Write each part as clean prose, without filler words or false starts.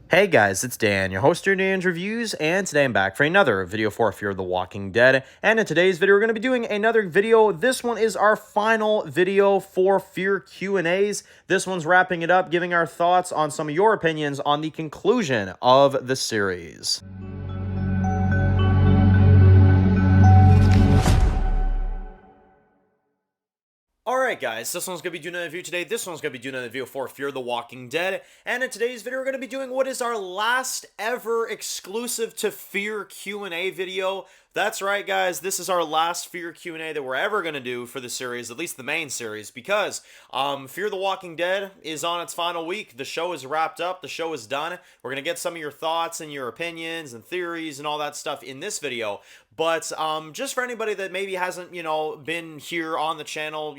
Hey guys, it's Dan, your host here at Dan's Reviews, and today I'm back for another video for Fear the Walking Dead. And in today's video, we're going to be doing another video. This one is our final video for Fear Q&As. This one's wrapping it up, giving our thoughts on some of your opinions on the conclusion of the series. Alright guys, this one's going to be doing a review today. This one's going to be doing a review for Fear the Walking Dead. And in today's video, we're going to be doing what is our last ever exclusive to Fear Q&A video. That's right, guys. This is our last Fear Q&A that we're ever going to do for the series, at least the main series, because Fear the Walking Dead is on its final week. The show is wrapped up. The show is done. We're going to get some of your thoughts and your opinions and theories and all that stuff in this video. But just for anybody that maybe hasn't, been here on the channel,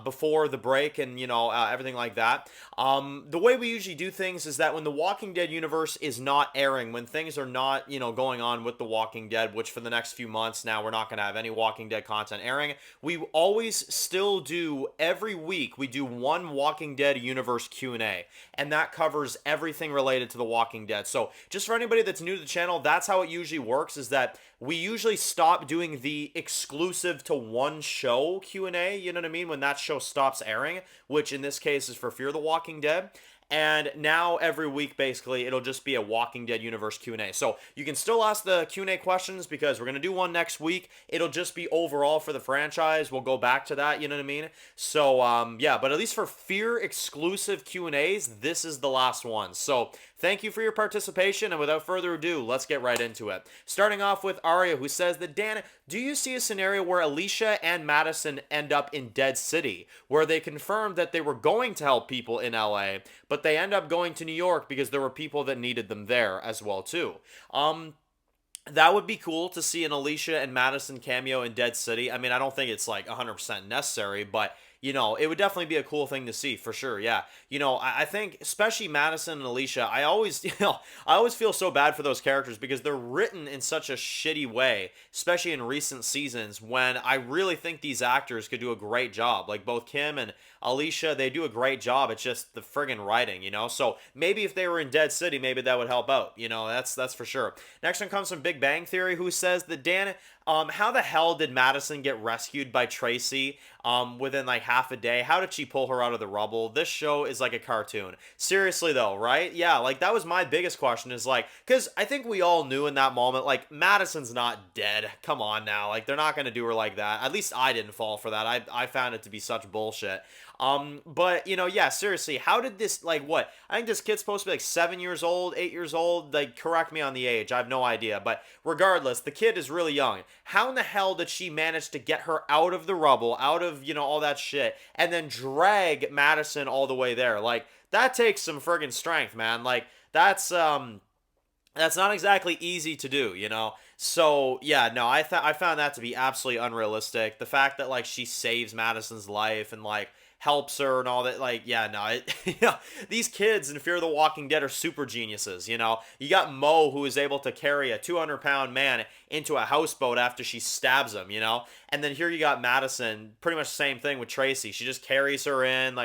before the break and, everything like that, the way we usually do things is that when the Walking Dead universe is not airing, when things are not, going on with the Walking Dead, which for the next few months now we're not going to have any Walking Dead content airing, we always still do, every week, we do one Walking Dead universe Q&A, and that covers everything related to the Walking Dead. So just for anybody that's new to the channel, that's how it usually works, is that we usually stop doing the exclusive to one show Q&A, you know what I mean, when that show stops airing, which in this case is for Fear the Walking Dead. And now every week, basically, it'll just be a Walking Dead universe Q&A. So you can still ask the Q&A questions because we're going to do one next week. It'll just be overall for the franchise. We'll go back to that, you know what I mean? So, yeah, but at least for Fear exclusive Q&As, this is the last one. So thank you for your participation, and without further ado, let's get right into it. Starting off with Arya, who says that, Dan, do you see a scenario where Alicia and Madison end up in Dead City, where they confirmed that they were going to help people in LA, but they end up going to New York because there were people that needed them there as well, too? That would be cool to see an Alicia and Madison cameo in Dead City. I mean, I don't think it's like 100% necessary, but it would definitely be a cool thing to see for sure. Yeah. I think especially Madison and Alicia, I always, I always feel so bad for those characters because they're written in such a shitty way, especially in recent seasons, when I really think these actors could do a great job. Like both Kim and Alicia, they do a great job. It's just the friggin' writing, So maybe if they were in Dead City, maybe that would help out. That's for sure. Next one comes from Big Bang Theory, who says that, Dan, how the hell did Madison get rescued by Tracy within like half a day? How did she pull her out of the rubble? This show is like a cartoon. Seriously though, right? Yeah, like that was my biggest question, is like, because I think we all knew in that moment, like, Madison's not dead. Come on now. Like, they're not going to do her like that. At least I didn't fall for that. I found it to be such bullshit. But, yeah, seriously, how did this, like, what? I think this kid's supposed to be, like, 7 years old, 8 years old. Like, correct me on the age. I have no idea. But regardless, the kid is really young. How in the hell did she manage to get her out of the rubble, out of, all that shit, and then drag Madison all the way there? Like, that takes some friggin' strength, man. Like, that's not exactly easy to do, So, yeah, no, I found that to be absolutely unrealistic. The fact that, like, she saves Madison's life and, like, helps her and all that, like, yeah, no, these kids in Fear the Walking Dead are super geniuses, You got Mo, who is able to carry a 200-pound man into a houseboat after she stabs him, And then here you got Madison, pretty much the same thing with Tracy. She just carries her in,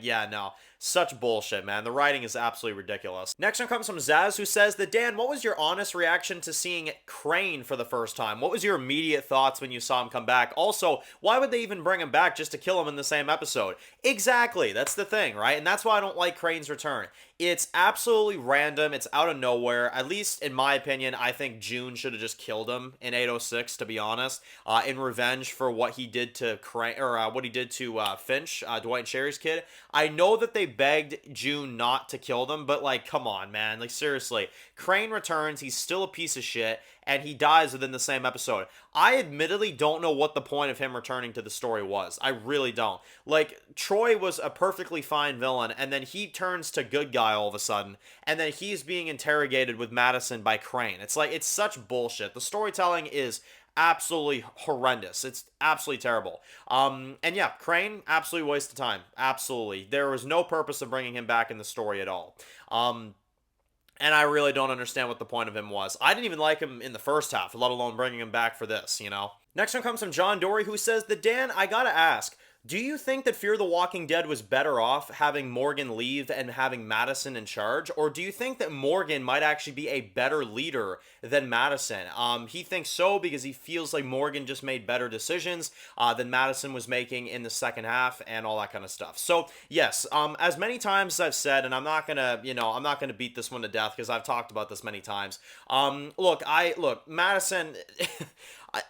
yeah, no. Such bullshit, man. The writing is absolutely ridiculous. Next one comes from Zaz, who says that, Dan, what was your honest reaction to seeing Crane for the first time? What was your immediate thoughts when you saw him come back? Also, why would they even bring him back just to kill him in the same episode? Exactly. That's the thing, right? And that's why I don't like Crane's return. It's absolutely random. It's out of nowhere. At least in my opinion, I think June should have just killed him in 806, to be honest, in revenge for what he did to Crane, or what he did to Finch, Dwight and Sherry's kid. I know that they begged June not to kill them, but like, come on, man. Like, seriously. Crane returns. He's still a piece of shit, and he dies within the same episode. I admittedly don't know what the point of him returning to the story was. I really don't. Like, Troy was a perfectly fine villain, and then he turns to good guy all of a sudden, and then he's being interrogated with Madison by Crane. It's like, it's such bullshit. The storytelling is absolutely horrendous. It's absolutely terrible. And yeah, Crane, absolutely waste of time. Absolutely. There was no purpose of bringing him back in the story at all. And I really don't understand what the point of him was. I didn't even like him in the first half, let alone bringing him back for this, Next one comes from John Dory, who says that, Dan, I gotta ask, Do you think that Fear the Walking Dead was better off having Morgan leave and having Madison in charge? Or do you think that Morgan might actually be a better leader than Madison? He thinks so because he feels like Morgan just made better decisions than Madison was making in the second half and all that kind of stuff. So, yes, as many times as I've said, and I'm not gonna, I'm not gonna beat this one to death because I've talked about this many times. Look, Madison.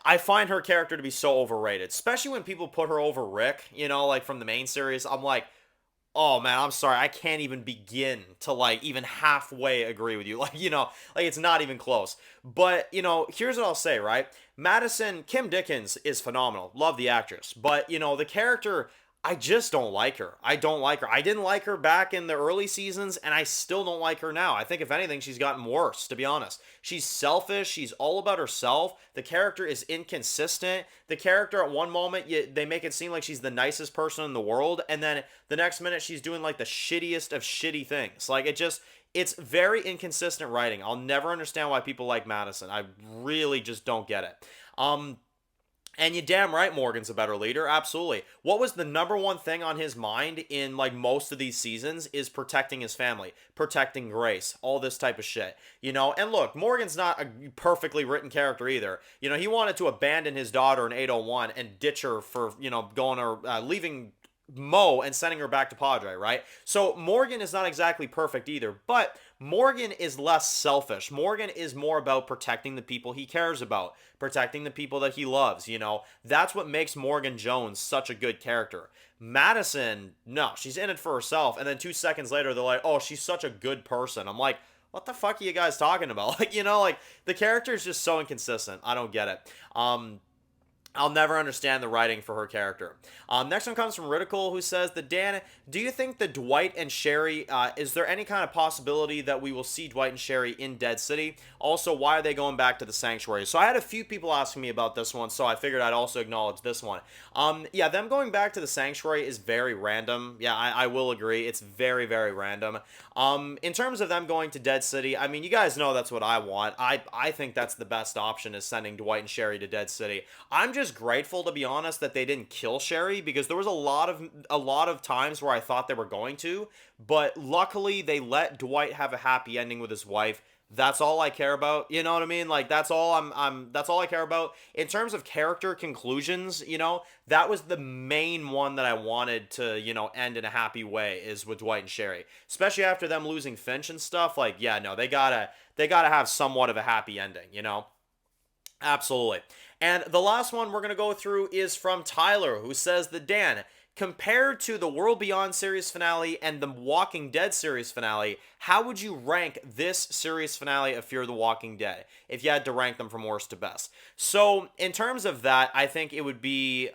I find her character to be so overrated, especially when people put her over Rick, like from the main series. I'm like, oh man, I'm sorry, I can't even begin to like even halfway agree with you. Like it's not even close. But, here's what I'll say, right? Madison, Kim Dickens is phenomenal. Love the actress. But, the character, I just don't like her. I don't like her. I didn't like her back in the early seasons, and I still don't like her now. I think, if anything, she's gotten worse, to be honest. She's selfish. She's all about herself. The character is inconsistent. The character, at one moment, they make it seem like she's the nicest person in the world, and then the next minute, she's doing, like, the shittiest of shitty things. Like, it's very inconsistent writing. I'll never understand why people like Madison. I really just don't get it. And you damn right Morgan's a better leader, absolutely. What was the number one thing on his mind in like most of these seasons is protecting his family, protecting Grace, all this type of shit, And look, Morgan's not a perfectly written character either. He wanted to abandon his daughter in 801 and ditch her for, going or leaving Mo and sending her back to Padre, right? So Morgan is not exactly perfect either, but Morgan is less selfish. Morgan is more about protecting the people he cares about, protecting the people that he loves, That's what makes Morgan Jones such a good character. Madison, no, she's in it for herself, and then 2 seconds later, they're like, oh, she's such a good person. I'm like, what the fuck are you guys talking about? Like, the character is just so inconsistent. I don't get it. I'll never understand the writing for her character. Next one comes from Ridicule, who says that, Dan, do you think that Dwight and Sherry, is there any kind of possibility that we will see Dwight and Sherry in Dead City? Also, why are they going back to the Sanctuary? So I had a few people asking me about this one, so I figured I'd also acknowledge this one. Yeah, them going back to the Sanctuary is very random. Yeah, I will agree. It's very, very random. In terms of them going to Dead City, I mean, you guys know that's what I want. I think that's the best option, is sending Dwight and Sherry to Dead City. I'm just grateful, to be honest, that they didn't kill Sherry, because there was a lot of times where I thought they were going to, but luckily they let Dwight have a happy ending with his wife. That's all I care about. You know what I mean? Like, that's all that's all I care about. In terms of character conclusions, that was the main one that I wanted to, end in a happy way, is with Dwight and Sherry. Especially after them losing Finch and stuff. Like, yeah, no, they gotta have somewhat of a happy ending, Absolutely. And the last one we're going to go through is from Tyler, who says that, Dan, compared to the World Beyond series finale and the Walking Dead series finale, how would you rank this series finale of Fear the Walking Dead if you had to rank them from worst to best? So, in terms of that, I think it would be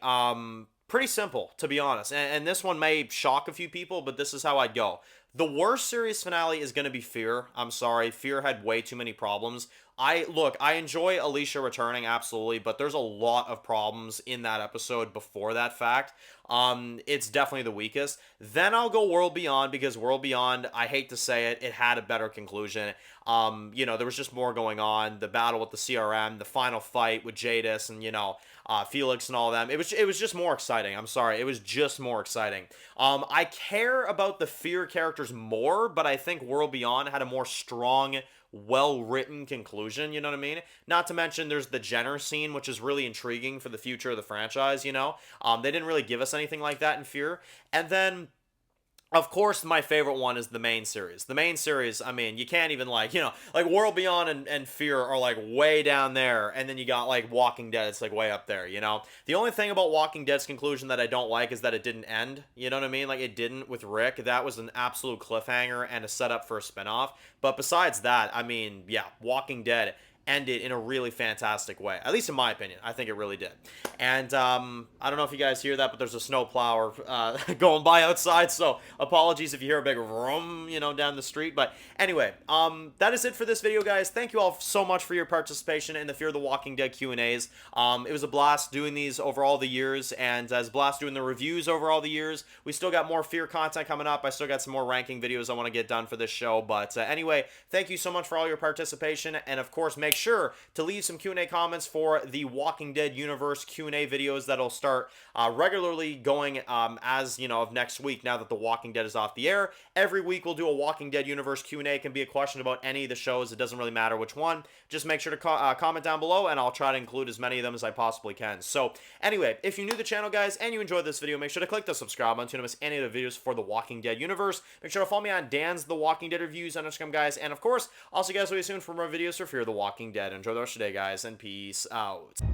pretty simple, to be honest. And this one may shock a few people, but this is how I'd go. The worst series finale is going to be Fear. I'm sorry. Fear had way too many problems. I enjoy Alicia returning, absolutely, but there's a lot of problems in that episode before that fact. It's definitely the weakest. Then I'll go World Beyond, because World Beyond, I hate to say it, it had a better conclusion. There was just more going on. The battle with the CRM, the final fight with Jadis and, Felix and all of them. It was just more exciting. I'm sorry. It was just more exciting. I care about the Fear characters more, but I think World Beyond had a more strong, well-written conclusion, you know what I mean? Not to mention there's the Jenner scene, which is really intriguing for the future of the franchise, They didn't really give us anything like that in Fear. And then, of course, my favorite one is the main series. The main series, I mean, you can't even like World Beyond and Fear are like way down there, and then you got like Walking Dead, it's like way up there, The only thing about Walking Dead's conclusion that I don't like is that it didn't end, you know what I mean? Like, it didn't with Rick. That was an absolute cliffhanger and a setup for a spinoff. But besides that, I mean, yeah, Walking Dead ended in a really fantastic way. At least in my opinion. I think it really did. And I don't know if you guys hear that, but there's a snowplower going by outside, so apologies if you hear a big vroom, down the street. But anyway, that is it for this video, guys. Thank you all so much for your participation in the Fear the Walking Dead Q&As. It was a blast doing these over all the years, and as blast doing the reviews over all the years. We still got more Fear content coming up. I still got some more ranking videos I want to get done for this show. But anyway, thank you so much for all your participation, and of course, make make sure to leave some Q&A comments for the Walking Dead universe Q&A videos that'll start regularly going as, you know, of next week now that the Walking Dead is off the air. Every week we'll do a Walking Dead universe Q&A. It can be a question about any of the shows. It doesn't really matter which one. Just make sure to comment down below, and I'll try to include as many of them as I possibly can. So anyway, if you're new to the channel, guys, and you enjoyed this video, make sure to click the subscribe button to miss any of the videos for the Walking Dead universe. Make sure to follow me on Dan's The Walking Dead Reviews on Instagram, guys. And of course, I'll see you guys really soon for more videos for Fear the Walking Dead. Enjoy the rest of the day, guys, and peace out.